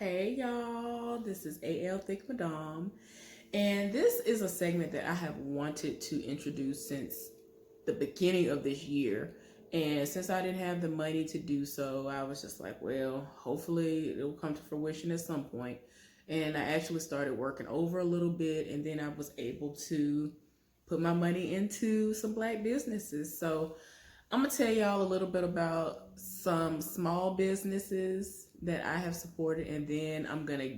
Hey y'all, this is AL Thick Madame, and this is a segment that I have wanted to introduce since the beginning of this year. And since I didn't have the money to do so, I was just like, well, hopefully it will come to fruition at some point. And I actually started working over a little bit, and then I was able to put my money into some black businesses. So I'm gonna tell y'all a little bit about some small businesses that I have supported, and then I'm gonna,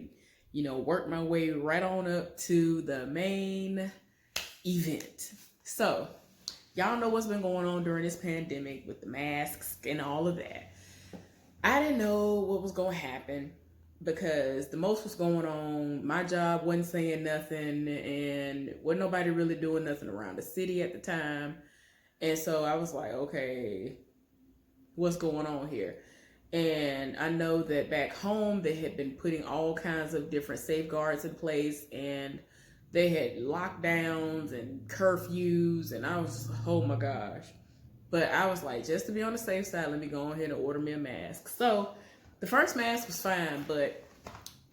work my way right on up to the main event. So, y'all know what's been going on during this pandemic with the masks and all of that. I didn't know what was gonna happen because the most was going on. My job wasn't saying nothing, and wasn't nobody really doing nothing around the city at the time. And so I was like, okay, what's going on here? And I know that back home they had been putting all kinds of different safeguards in place, and they had lockdowns and curfews, and I was, oh my gosh. But I was like, just to be on the safe side, let me go ahead and order me a mask. So the first mask was fine, but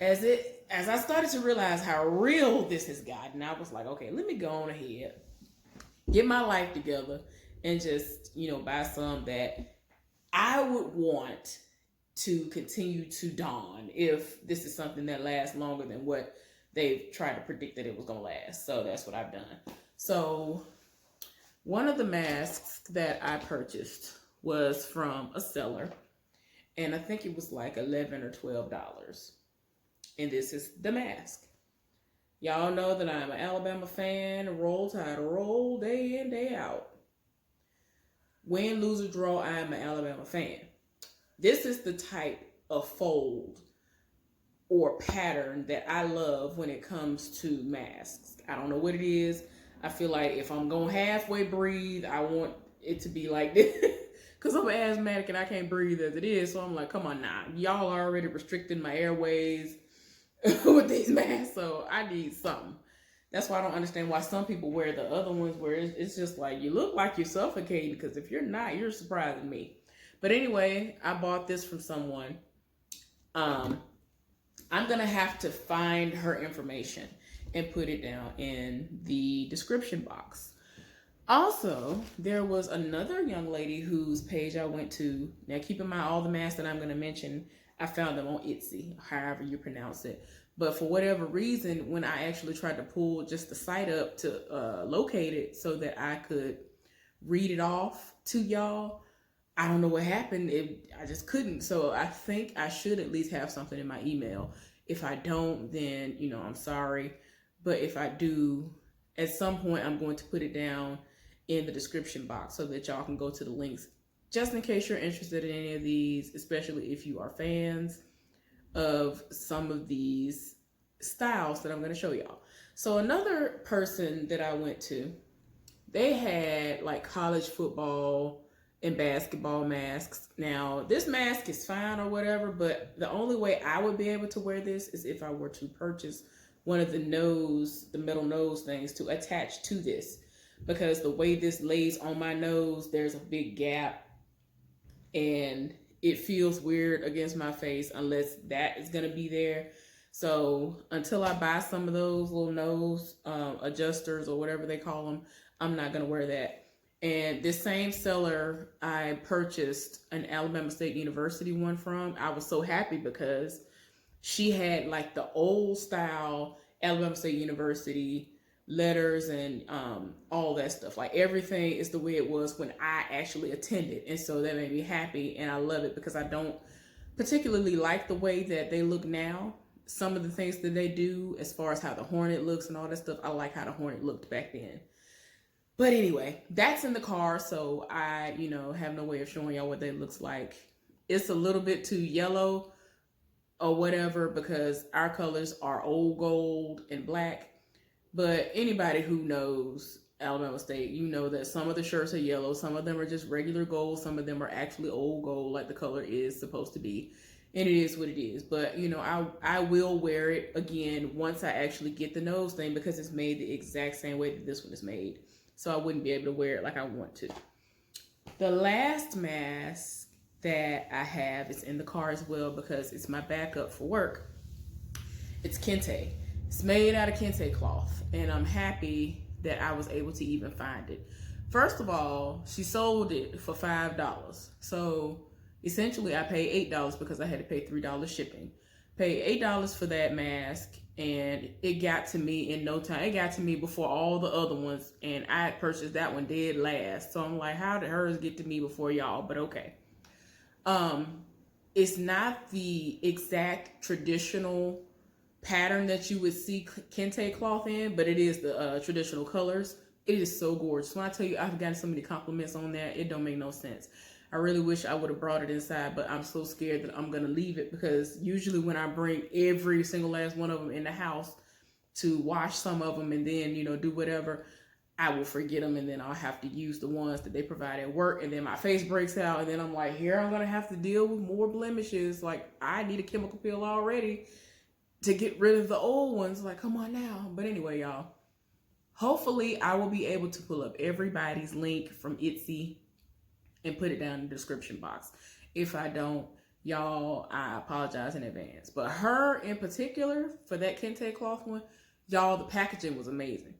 as I started to realize how real this has gotten, I was like, okay, let me go on ahead, get my life together, and just, buy some that I would want to continue to don if this is something that lasts longer than what they've tried to predict that it was going to last. So that's what I've done. So one of the masks that I purchased was from a seller, and I think it was like $11 or $12. And this is the mask. Y'all know that I'm an Alabama fan. Roll Tide, roll day in, day out. Win, lose, or draw, I am an Alabama fan. This is the type of fold or pattern that I love when it comes to masks. I don't know what it is. I feel like if I'm going to halfway breathe, I want it to be like this. Because I'm asthmatic and I can't breathe as it is. So I'm like, come on now. Y'all are already restricting my airways with these masks. So I need something. That's why I don't understand why some people wear the other ones where it's just like, you look like you're suffocating, because if you're not, you're surprising me. But anyway, I bought this from someone. I'm going to have to find her information and put it down in the description box. Also, there was another young lady whose page I went to. Now, keep in mind, all the masks that I'm going to mention, I found them on Etsy, however you pronounce it. But for whatever reason, when I actually tried to pull just the site up to locate it so that I could read it off to y'all, I don't know what happened. I just couldn't. So I think I should at least have something in my email. If I don't, then, I'm sorry. But if I do, at some point, I'm going to put it down in the description box so that y'all can go to the links just in case you're interested in any of these, especially if you are fans of some of these styles that I'm going to show y'all. So another person that I went to, they had like college football and basketball masks. Now, this mask is fine or whatever, but the only way I would be able to wear this is if I were to purchase one of the metal nose things to attach to this, because the way this lays on my nose, there's a big gap and it feels weird against my face unless that is going to be there. So until I buy some of those little nose adjusters or whatever they call them, I'm not going to wear that. And this same seller I purchased an Alabama State University one from, I was so happy because she had like the old style Alabama State University letters and all that stuff. Like everything is the way it was when I actually attended. And so that made me happy, and I love it because I don't particularly like the way that they look now. Some of the things that they do as far as how the Hornet looks and all that stuff, I like how the Hornet looked back then. But anyway, that's in the car, so I, have no way of showing y'all what that looks like. It's a little bit too yellow or whatever because our colors are old gold and black. But anybody who knows Alabama State, you know that some of the shirts are yellow, some of them are just regular gold, some of them are actually old gold like the color is supposed to be. And it is what it is. But, I will wear it again once I actually get the nose thing because it's made the exact same way that this one is made. So I wouldn't be able to wear it like I want to. The last mask that I have is in the car as well because it's my backup for work. It's kente. It's made out of kente cloth, and I'm happy that I was able to even find it. First of all, she sold it for $5. So essentially I paid $8 because I had to pay $3 shipping. Paid $8 for that mask, and it got to me in no time. It got to me before all the other ones, and I had purchased that one dead last. So I'm like, how did hers get to me before y'all? But okay. It's not the exact traditional pattern that you would see kente cloth in, but it is the traditional colors. It is so gorgeous. When I tell you I've gotten so many compliments on that, it don't make no sense. I really wish I would have brought it inside, but I'm so scared that I'm going to leave it, because usually when I bring every single last one of them in the house to wash some of them and then, do whatever, I will forget them, and then I'll have to use the ones that they provide at work, and then my face breaks out, and then I'm like, here I'm going to have to deal with more blemishes. Like, I need a chemical peel already to get rid of the old ones. Like, come on now. But anyway, y'all, hopefully I will be able to pull up everybody's link from Etsy and put it down in the description box. If I don't, y'all, I apologize in advance. But her in particular, for that kente cloth one, y'all, the packaging was amazing.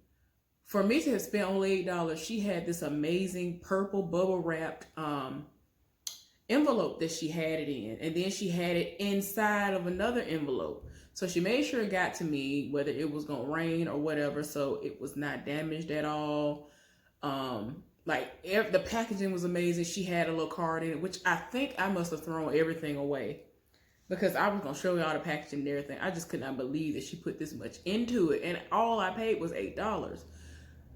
For me to have spent only $8, she had this amazing purple bubble wrapped envelope that she had it in. And then she had it inside of another envelope. So she made sure it got to me, whether it was going to rain or whatever. So it was not damaged at all. The packaging was amazing. She had a little card in it, which I think I must have thrown everything away, because I was going to show y'all the packaging and everything. I just could not believe that she put this much into it. And all I paid was $8.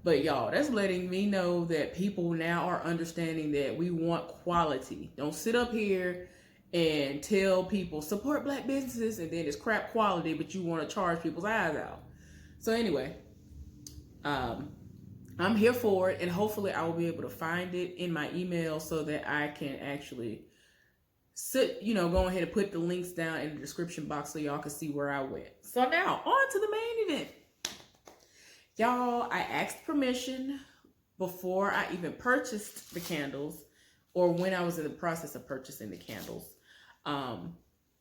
But y'all, that's letting me know that people now are understanding that we want quality. Don't sit up here and tell people support Black businesses and then it's crap quality, but you want to charge people's eyes out. So anyway, I'm here for it, and hopefully I will be able to find it in my email so that I can actually go ahead and put the links down in the description box so y'all can see where I went. So now on to the main event. Y'all, I asked permission before I even purchased the candles, or when I was in the process of purchasing the candles,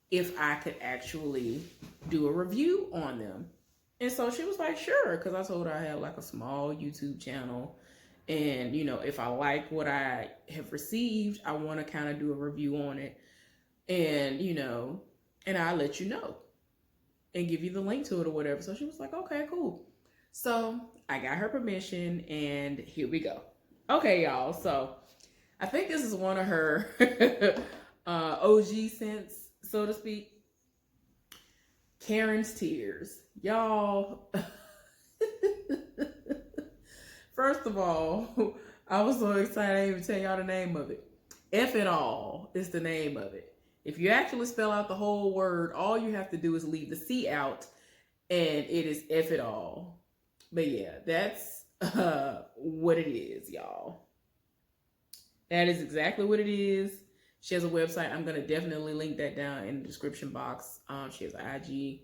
if I could actually do a review on them. And so she was like, sure, because I told her I have like a small YouTube channel, and if I like what I have received, I want to kind of do a review on it, and and I'll let you know and give you the link to it or whatever. So she was like, okay, cool. So I got her permission, and here we go. Okay, y'all. So I think this is one of her OG scents, so to speak. Karen's Tears. Y'all. First of all, I was so excited I didn't even tell y'all the name of it. F It All is the name of it. If you actually spell out the whole word, all you have to do is leave the C out, and it is F It All. But yeah, that's what it is, y'all. That is exactly what it is. She has a website. I'm going to definitely link that down in the description box. She has an IG.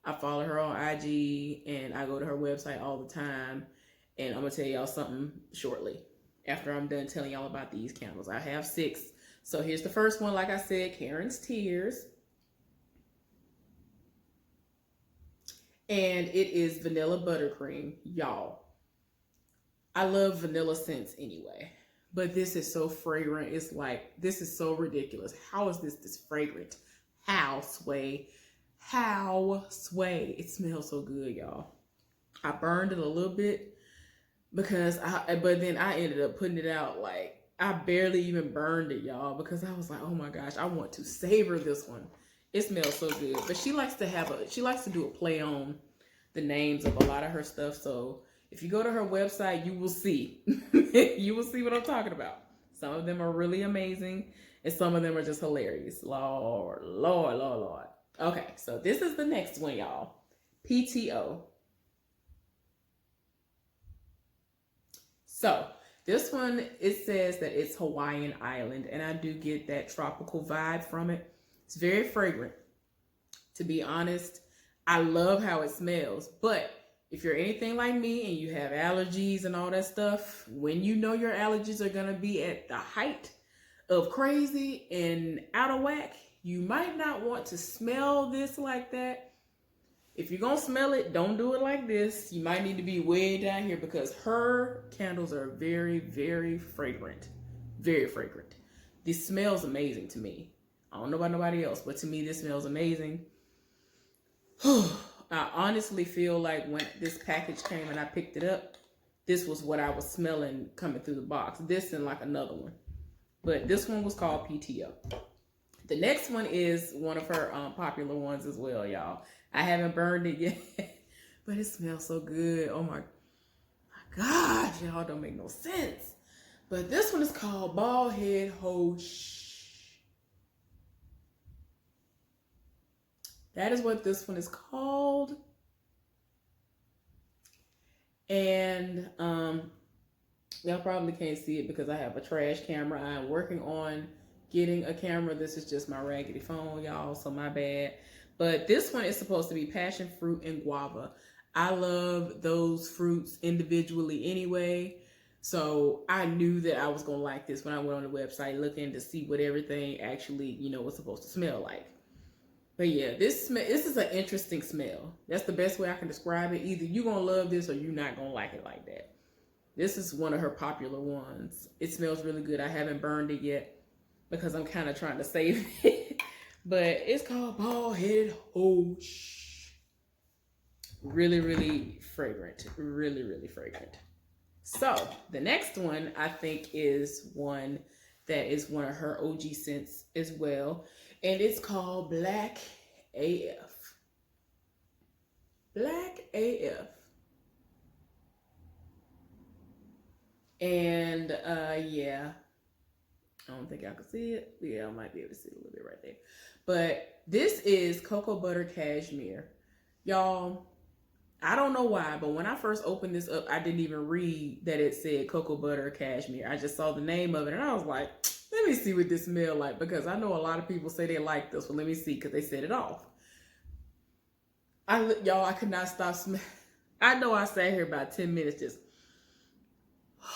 I follow her on IG, and I go to her website all the time. And I'm going to tell y'all something shortly after I'm done telling y'all about these candles. I have 6. So here's the first one. Like I said, Karen's Tears. And it is vanilla buttercream. Y'all, I love vanilla scents anyway, but this is so fragrant. It's like, this is so ridiculous. How is this fragrant? How, Sway? How, Sway? It smells so good, y'all. I burned it a little bit but then I ended up putting it out. Like, I barely even burned it, y'all, because I was like, oh my gosh, I want to savor this one. It smells so good. But she likes to do a play on the names of a lot of her stuff. So if you go to her website, you will see. You will see what I'm talking about. Some of them are really amazing, and some of them are just hilarious. Lord. Okay, so this is the next one, y'all. PTO. So this one, it says that it's Hawaiian Island, and I do get that tropical vibe from it. It's very fragrant. To be honest, I love how it smells. But if you're anything like me and you have allergies and all that stuff, when you know your allergies are going to be at the height of crazy and out of whack, you might not want to smell this like that. If you're gonna smell it, don't do it like this. You might need to be way down here because her candles are very, very fragrant. Very fragrant. This smells amazing to me. I don't know about nobody else, but to me, this smells amazing. I honestly feel like when this package came and I picked it up, this was what I was smelling coming through the box. This and like another one. But this one was called PTO. The next one is one of her popular ones as well, y'all. I haven't burned it yet, but it smells so good. Oh my gosh, y'all, don't make no sense. But this one is called Bald Head Hosh. That is what this one is called. And y'all probably can't see it because I have a trash camera. I'm working on getting a camera. This is just my raggedy phone, y'all, so my bad. But this one is supposed to be passion fruit and guava. I love those fruits individually anyway. So I knew that I was going to like this when I went on the website looking to see what everything actually, you know, was supposed to smell like. But yeah, this is an interesting smell. That's the best way I can describe it. Either you're going to love this or you're not going to like it like that. This is one of her popular ones. It smells really good. I haven't burned it yet because I'm kind of trying to save it. But it's called Bald Head Hosh. Really, really fragrant. Really, really fragrant. So the next one I think is one that is one of her OG scents as well. And it's called Black AF. Black AF. And yeah, I don't think y'all can see it. Yeah, I might be able to see it a little bit right there. But this is Cocoa Butter Cashmere. Y'all, I don't know why, but when I first opened this up, I didn't even read that it said Cocoa Butter Cashmere. I just saw the name of it and I was like, let me see what this smells like, because I know a lot of people say they like this. Well, let me see, because they set it off. Y'all, I could not stop smelling. I know I sat here about 10 minutes just,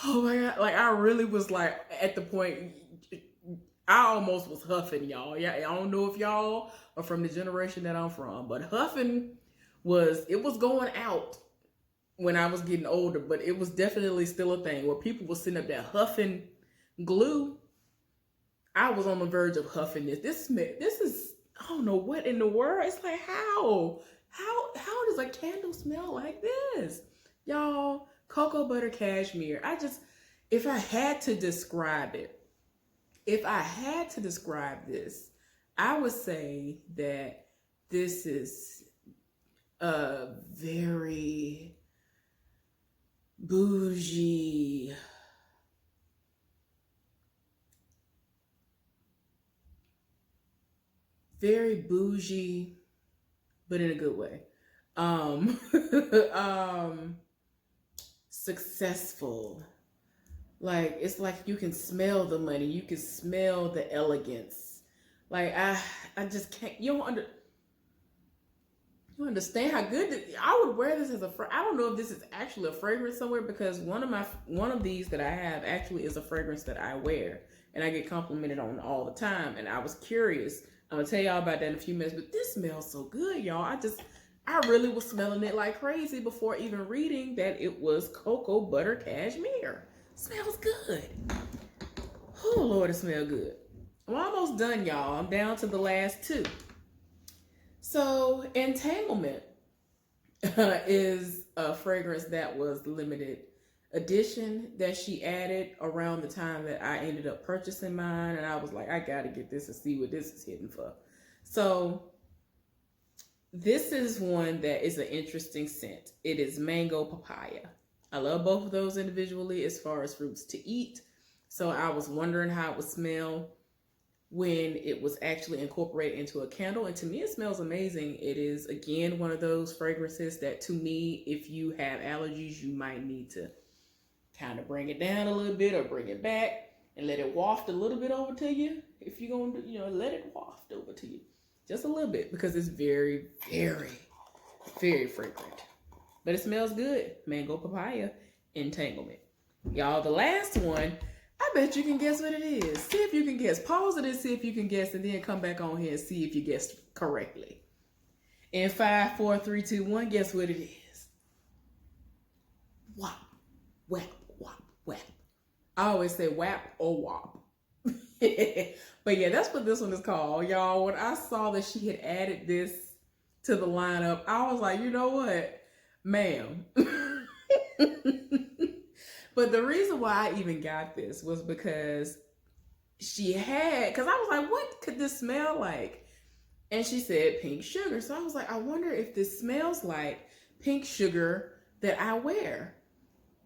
oh my God. Like, I really was like at the point, I almost was huffing, y'all. Yeah, I don't know if y'all are from the generation that I'm from, but huffing was going out when I was getting older, but it was definitely still a thing where people were sitting up there huffing glue. I was on the verge of huffing this. This is, I don't know what in the world. It's like, how does a candle smell like this? Y'all, Cocoa Butter Cashmere. If I had to describe this, I would say that this is a very bougie, but in a good way. Successful. Like, it's like you can smell the money. You can smell the elegance. Like, I just can't, you understand how good I would wear this as I don't know if this is actually a fragrance somewhere, because one of these that I have actually is a fragrance that I wear and I get complimented on all the time. And I was curious. I'm gonna tell y'all about that in a few minutes, but this smells so good, y'all. I really was smelling it like crazy before even reading that it was Cocoa Butter Cashmere. Smells good. Oh Lord, it smells good. I'm almost done, y'all. I'm down to the last two. So Entanglement is a fragrance that was limited edition that she added around the time that I ended up purchasing mine, and I was like, I gotta get this and see what this is hitting for. So this is one that is an interesting scent. It is mango papaya. I love both of those individually as far as fruits to eat. So I was wondering how it would smell when it was actually incorporated into a candle. And to me, it smells amazing. It is, again, one of those fragrances that, to me, if you have allergies, you might need to kind of bring it down a little bit or bring it back and let it waft a little bit over to you. If you're going to, let it waft over to you just a little bit, because it's very, very, very fragrant. But it smells good. Mango papaya Entanglement. Y'all, the last one, I bet you can guess what it is. See if you can guess. Pause it and see if you can guess, and then come back on here and see if you guessed correctly. In 5, 4, 3, 2, 1, guess what it is? Wop, whap, wop, whap. I always say whap or wop. But yeah, that's what this one is called, y'all. When I saw that she had added this to the lineup, I was like, you know what, ma'am. But the reason why I even got this was because because I was like, what could this smell like? And she said pink sugar. So I was like, I wonder if this smells like pink sugar that I wear.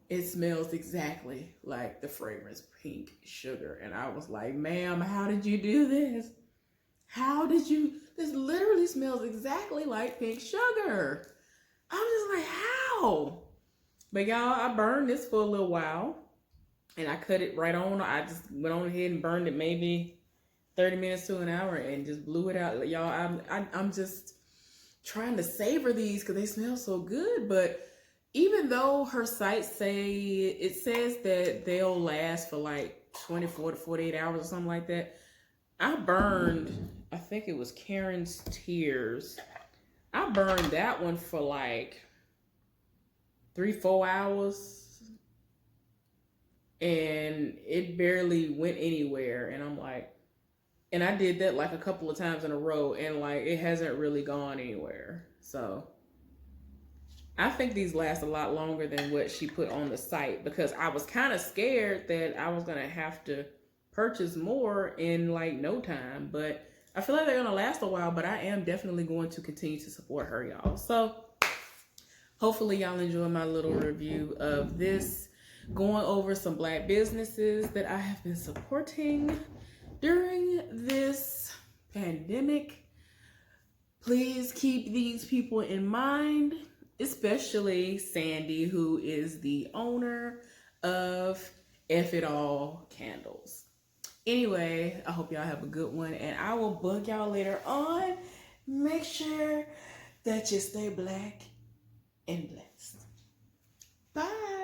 It smells exactly like the fragrance pink sugar. And I was like, ma'am, how did you do this? This literally smells exactly like pink sugar. I'm just like, how? But y'all, I burned this for a little while and I cut it right on. I just went on ahead and burned it maybe 30 minutes to an hour and just blew it out. Y'all, I'm just trying to savor these because they smell so good. But even though her site says that they'll last for like 24 to 48 hours or something like that, I burned, I think it was Karen's Tears. I burned that one for like 3-4 hours and it barely went anywhere. And I'm like, and I did that like a couple of times in a row and like it hasn't really gone anywhere. So I think these last a lot longer than what she put on the site because I was kind of scared that I was going to have to purchase more in like no time. But I feel like they're going to last a while, but I am definitely going to continue to support her, y'all. So hopefully y'all enjoy my little review of this, going over some Black businesses that I have been supporting during this pandemic. Please keep these people in mind, especially Sandy, who is the owner of F It All Candles. Anyway, I hope y'all have a good one, and I will bug y'all later on. Make sure that you stay Black and blessed. Bye.